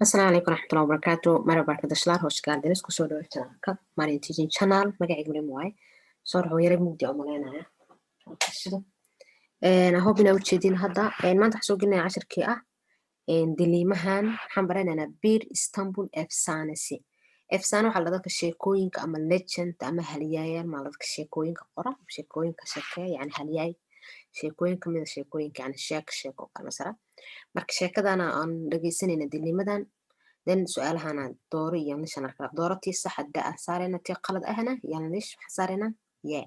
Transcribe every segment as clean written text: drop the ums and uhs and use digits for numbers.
Asalaamu calaykum waraxmatullahi wabarakaatu. Marhaba arkadaşlar, hoş geldiniz. Kusoo dhawaad channelka Marin Teaching Channel. Magacaygu Maryam waaye. Soo dhawo yara mugdi oo malaynaya. I hope inaa ujeedin hadda. Maanta waxaan soo gelinaya cashirkii ah diliimahan waxaan baranaynaa Bir Istanbul efsanesi. Efsane waxaa la dadka sheekooyinka ama legend ama haliyaayaal maa la dadka sheekooyinka qora sheekooyinka sheekeeya yani haliyaay sheekooyin kamida sheekooyinka yani sheeko oo kale masala marka sheekadana aan dhageysanayna diliimadan then su-aalahana dooro iyo nishan arkala dooro tii sax hadda ah saarayna tii qalad ahna yani nish waxaan saarayna yeah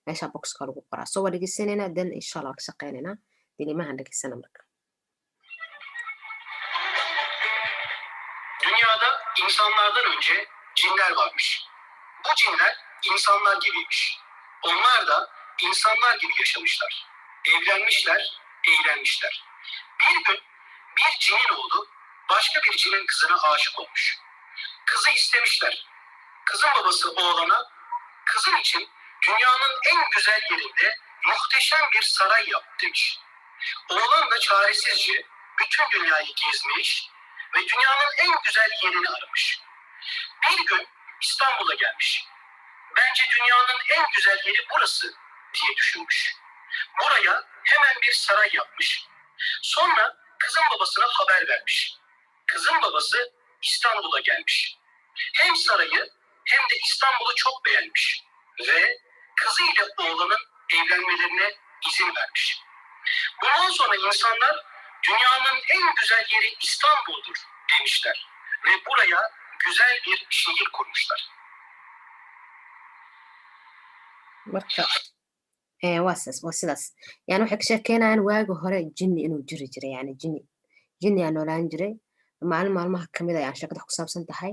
meesha boxka lagu qoraa soo waa dhageysanayna then insha allah ka shaqeynayna diliimahan dhageysana marka. Dünyada insanlardan önce cinler varmış. Bu cinler insanlar gibiymiş. Onlar da insanlar gibi yaşamışlar. Evlenmişler, eğlenmişler. Bir gün bir cinin oğlu başka bir cinin kızına aşık olmuş. Kızı istemişler. Kızın babası oğlana, kızın için dünyanın en güzel yerinde muhteşem bir saray yap demiş. Oğlan da çaresizce bütün dünyayı gezmiş ve dünyanın en güzel yerini aramış. Bir gün İstanbul'a gelmiş. Bence dünyanın en güzel yeri burası diye düşünmüş. Buraya hemen bir saray yapmış. Sonra kızın babasına haber vermiş. Kızın babası İstanbul'a gelmiş. Hem sarayı hem de İstanbul'u çok beğenmiş ve kızıyla oğlanın evlenmelerine izin vermiş. Bundan sonra insanlar dünyanın en güzel yeri İstanbul'dur demişler ve buraya güzel bir şehir kurmuşlar. marka waa sidaas yani waxay ka sheekeynayaan waagi hore jinni inuu jiri jiray yani jinniyaa noolaan jiray maalin maalmaha kamid a yani sheekada ku saabsan tahay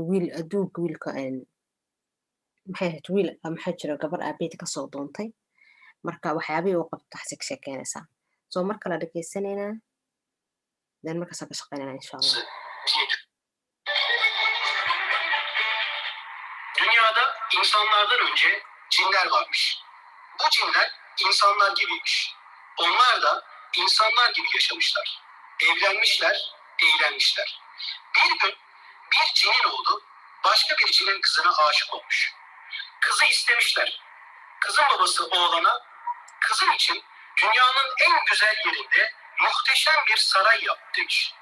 wiil adduunka wiilka maxay ahayd wiil maxaa jira gabar aabeed kasoo doontay marka waxyaabihii uu qabto waxaase ka sheekeynaysaa soo marka la dhageysanayna then markaasaa ka shaqeynayna insha allah. Dünyada insanlardan önce cinler varmış. Bu cinler insanlar gibiymiş. Onlar da insanlar gibi yaşamışlar. Evlenmişler, eğlenmişler. Bir gün bir cinin oğlu başka bir cinin kızına aşık olmuş. Kızı istemişler. Kızın babası oğlana, kızın için dünyanın en güzel yerinde muhteşem bir saray yap demiş.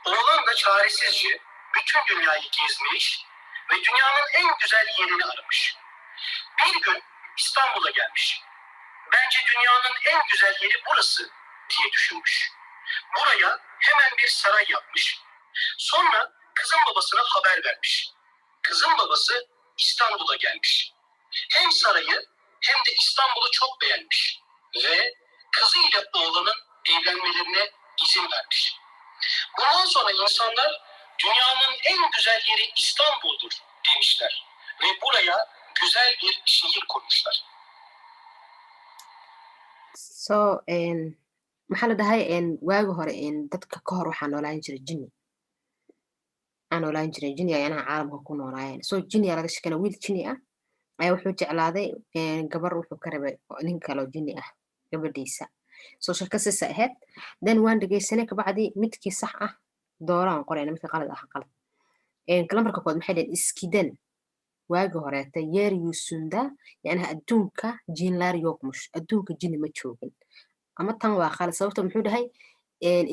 Oğlan da çaresizce bütün dünyayı gezmiş ve dünyanın en güzel yerini aramış. Bir gün İstanbul'a gelmiş. Bence dünyanın en güzel yeri burası diye düşünmüş. Buraya hemen bir saray yapmış. Sonra kızın babasına haber vermiş. Kızın babası İstanbul'a gelmiş. Hem sarayı hem de İstanbul'u çok beğenmiş ve kızıyla oğlanın evlenmelerine izin vermiş. Bundan sonra insanlar dünyanın en güzel yeri İstanbul'dur demişler ve buraya güzel bir şehir kurmuşlar. So maxaa la dhahay waagi hore dadka ka hor waxaa noolaan jiray jinni aa noolaan jiray jinni ayanaha caalamka ku noolaayeen so jinniyaa laga shekena wiil jinni ah ayaa wuxuu jeclaaday gabar wuxuu ka rabay nin kaloo jinni ah gabadhiisa so sheeko siisa ahayd then waan dhegeysanay kabacdi midkii sax ah dooraan qorayna midka qalad ah qalad lambarka kood maxay dhaheen iskidan waagi horeeta yer yusunda yacnaha adduunka jinlaar yookmush adduunka jinni ma joogin ama tan waa qalad sababto muxuu dhahay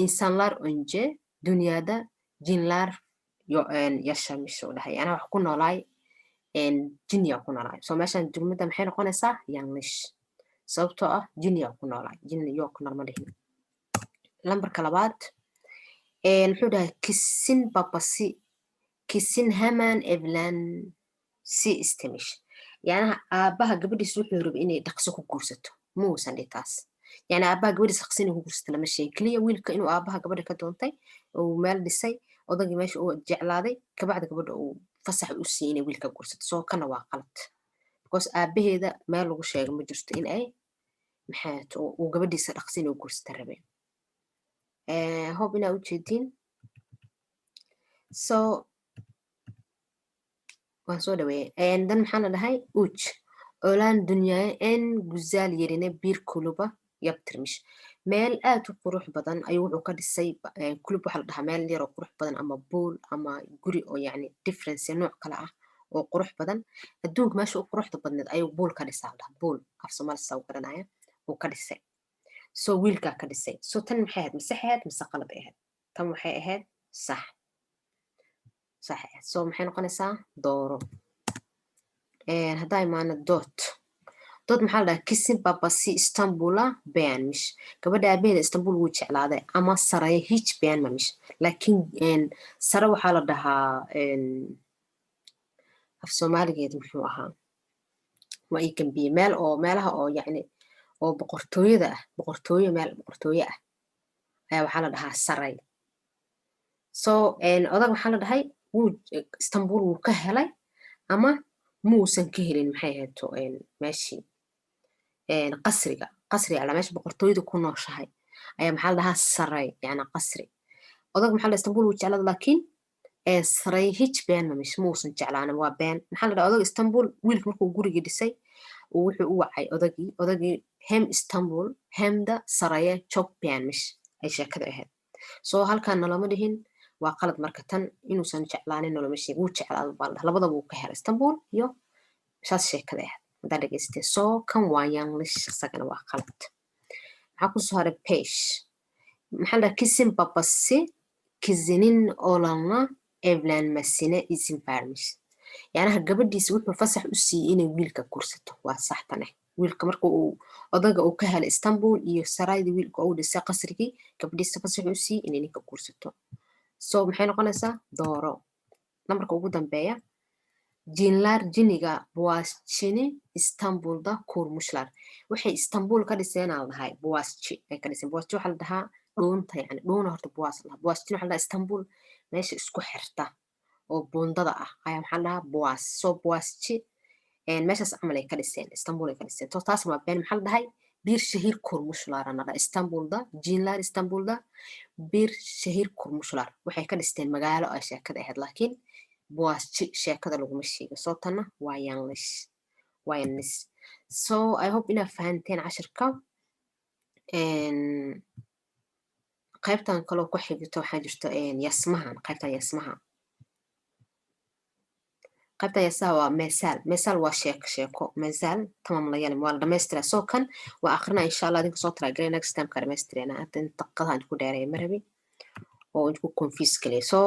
insanlar önce dünyada jinlar yaşamış uu dhahay yacnaha wax ku noolaay jinniyaa ku noolaay so meeshan jumladda maxay noqonaysaa yanglish sababtoo ah jinniyaa ku noolaay jinni yoo ku nool ma dhihin lambarka labaad muxuu dhahay kisin babasi kisin hemen evlensi istemiş yacnaha aabaha gabadhiisa wuxuu rabay inay dhaqso ku guursato ma uusan dhihi taas yani aabaha gabadhiisa dhaqso inay ku guursato lama sheegi keliya wiilka inuu aabaha gabadha ka doontay uu meel dhisay odagii meesha uu jeclaaday kabacdi gabadha uu fasax u siiyey inay wiilka guursato soo kana waa qalad because aabaheeda meel lagu sheego ma jirto in ay maxaat uu gabadhiisa dhaqso inay guursata rabay hope inaa ujeediin so waan soo dhaweeyey dan maxaa la dhahay uj olan dünyaya en güzel yerine bir kulüba yaptırmış meel aad u qurux badan ayuu wuxuu ka dhisay kulub waxaa la dhahaa meel yar oo qurux badan ama buul ama guri oo yacni difference nooc kale ah oo qurux badan adduunka meesha u quruxda badneed ayuu buul ka dhisaa la dhahaa buul af soomaali saa u garanaya uu ka dhisay so wiilkaa ka dhisay so tan maxay ahayd mise ahayd mise qalad ay ahayd tan waxay ahayd sax sax ahayd so maxay noqonaysaa dooro haddaa imaano dood maxaa la dhahaa kisin babasi istanbula beanmish gabadha aabaheeda istanbul wuu jeclaaday ama saraya hij beanmamish laakiin sare waxaa la dhahaa af soomaaligeed muxuu ahaa waa ii gambiye meel oo meelaha oo yacni oo boqortooyada ah boqortooyo meel boqortooye ah ayaa waxaa la dhahaa saray so odag waxaa la dhahay istanbul wuu ka helay ama muusan ka helin maxay ahayto meeshii qasriga ala meesha boqortooyada ku nooshahay ayaa maxaa la dhahaa saray yani qasri odag maxaa la istanbul wuu jeclada laakiin saray hij been mamish muusan jeclaanin waa been maxaa la dhahaa odag istanbul wiilka markuu gurigii dhisay wuxuu u wacay odagii hem istanbul hemda saraya jog beanmish ay sheekada ahayd so halkaan nalama dhihin waa qalad marka tan inuusan jeclaanin nalama sheeg wuu jeclaada baa la dhaha labadaba wuu ka helay istanbul iyo saas sheekada ahayd haddaa dhegeystay so kan waa yanglish isagana waa qalad maxaa kusoo haray pesh maxaa la dhaha kisin babasi kizinin olanla evlenmesine izin vermiş yacnaha gabadhiisa wuxuu fasax u siiyey inay wiilka kursato waa saxtane wiilka marka uu odaga uu ka helay istanbul iyo saraydii wiilka uu dhisay qasrigii gabadhiisa fasax u siiyey inay ninka kursato so maxay noqonaysaa dooro nambarka ugu dambeeya jinlar jiniga buwasjini istanbulda kurmuşlar waxay istanbul ka dhiseenaa dhahay buwasji ay ka dhiseen buwasji waxaa la dhahaa dhuunta yani dhuuna horta buwas la buwasjini waxaa la dhahaa istanbul meesha isku xirta oo buundada ah ayaa maxaa la dhahaa buwas so buwasji meeshaas camal ay ka dhiseen istanbul ay ka dhiseen to taas waa been maxaa la dhahay bir şehir kurmuşlar ana dhaha istanbulda jinlar istanbulda bir şehir kurmuşlar waxay ka dhisteen magaalo ay sheekada ahayd laakiin buwasji sheekada laguma sheego soo tanna waa yanglish so I hope inaad fahanteen cashirka qaybtan kaloo ku xigto waxaa jirto yasmahan qaybtan yasaha waa mesaal waa sheeko mesaal tamam layalim waa la dhamaystira soo kan waa akhrina insha allah idinka soo talagalay next time ka dhamaystirena hadda daqadaha idinku dheereeya marabi oo idinku confuse geliya so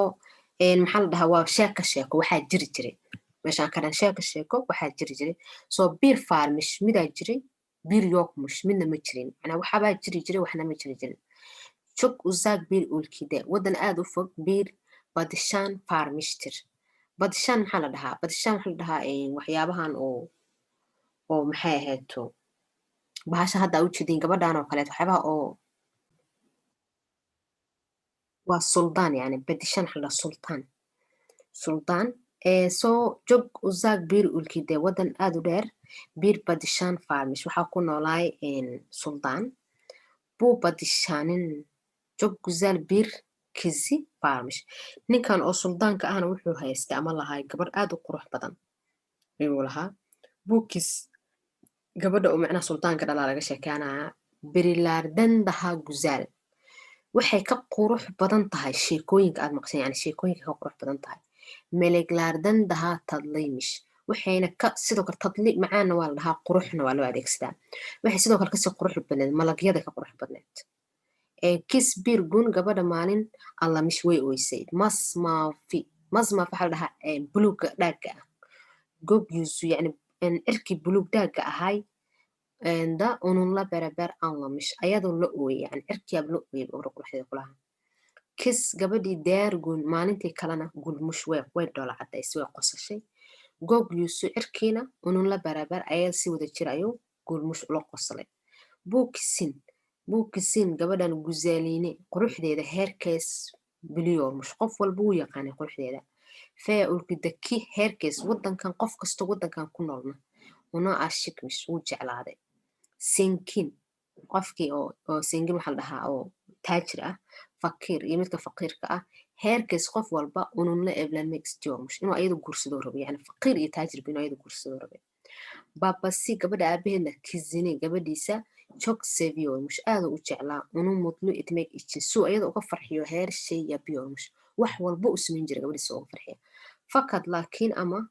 maxaa la dhahaa waa sheeko waxaa jiri jiray meeshaan ka dhan sheeko waxaa jiri jiray so bir farmish midaa jiray bir yokmush midna ma jirin macnaa waxaabaa jiri jiray waxna ma jiri jirin çok uzak bir ülkede wadan aad u fog bir badishan farmishtir badishan maxaa la dhahaa badishan waxaa la dhahaa waxyaabahan oo maxay ahayto bahasha hadda u jeedin gabadhan oo kaleeto waxyaabaha oo waa suldaan yani badishan waxaa la dhahaa suldaan so jog uzak bir ülkede wadan aad u dheer bir badishan farmish waxaa ku noolaay suldaan bu badishanin çok güzel bir kizi varmış ninkan oo suldaanka ahna wuxuu haystay ama lahay gabar aad u qurux badan ayuu lahaa bu kis gabadha oo macnaha suldaanka dhalaa laga sheekeynaya berilardan daha güzel waxay ka qurux badan tahay sheekooyinka aad maqshan yani sheekooyinka ka qurux badan tahay meleklardan daha tadliymiş waxayna sidoo kale tadli macaana waa la dhahaa quruxna waa loo adeegsadaa waxay sidoo kale kasii qurux badneed malagyada ka qurux badneed kis bir gun gabadha maalin allamish way oysay masmaafi waxaa la dhahaa buluugga dhaagga ah gob yuusu yani cirkii buluug dhaagga ahay da ununla beraber allamish ayadoo la ooyay yani cirkiyaab la ooyay ora quruxdeeda kulaha kis gabadhii deer gun maalintii kalena gulmush way dhoola cadaysay way qosashay gob yuusu cirkiina ununla beraber ayada si wada jir ayuu gulmush ula qoslay buukisin gabadhan guzaaliine quruxdeeda heerkees biliyormush qof walba wuu yaqaanay quruxdeeda fee ulkidaki heerkees wadankan qof kasto wadankan ku noolna una ashikmish wuu jeclaaday sinkin qofkii oo sinkin waxaa la dhahaa oo taajir ah fakiir iyo midka faqiirka ah heerkees qof walba ununla evlenmek istiyormush inuu ayada guursadoo rabay yani faqiir iyo taajirba inuu ayada guursadoo rabay babasi gabadha aabaheedna kizine gabadhiisa çok seviyormuş. Aada u jeclaa. Onu mutlu etmek için. Su ayada uga farxiyo her şey yapıyormuş. Wax walba u samayn jiray gabadhiisa uga farxiya. Fakat laakiin ama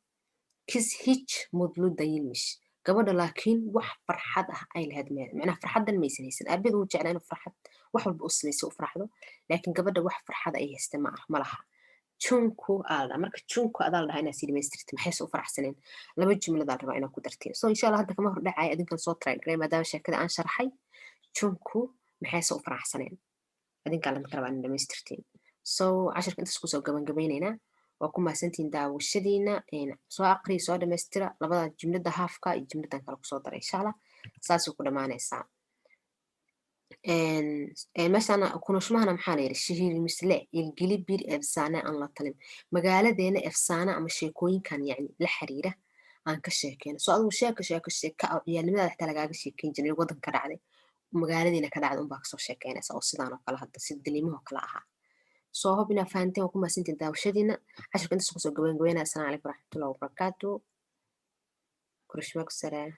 kız hiç mutlu değilmiş. Gabadha laakiin wax farxad ah ay lahayd macnaha farxaddan maysan haysan. Aabaheed wuu jeclaa inuu farxad wax walba u samayso u farxdo. Laakiin gabadha wax farxad ay haysta ma laha. Junku aa la marka junku adaa la dhahaa inaad sii dhamaystirtid maxayse u faraxsaneen laba jumladaa la rabaa inaad ku dartiin so insha allah hadda kama hor dhacaya adinkan soo try garay maadaama sheekada aan sharxay junku maxayse u faraxsaneen adinkaa lamaka rabaa inaad dhamaystirtiin so cashirka intaas kusoo gabagabaynaynaa waa ku mahadsantihiin daawashadiina soo aqriya soo dhamaystira labada jumlada haafka iyo jumladan kale kusoo dara insha allah saasay ku dhammaanaysaa meeshaan kunashmahana maxaa la yidhi shihir misle ilgili bir efsaane aan la talin magaaladeena efsaane ama sheekooyinkan yani la xiriira aan ka sheekeyno so adigu sheeka oo ciyaalnimada xitaa lagaaga sheekeyn jiray wadanka dhacday magaaladeena ka dhacday unbaa kasoo sheekeynaysa oo sidaan oo kale hadda sida daliimahoo kale ahaa soo hob inaa fahanteen waa ku mahadsantiin daawashadiina cashirka intaas kusoo gabayn gabaynaya assalaamu calaykum waraxmatullahi wabarakaatu kurishmaku saree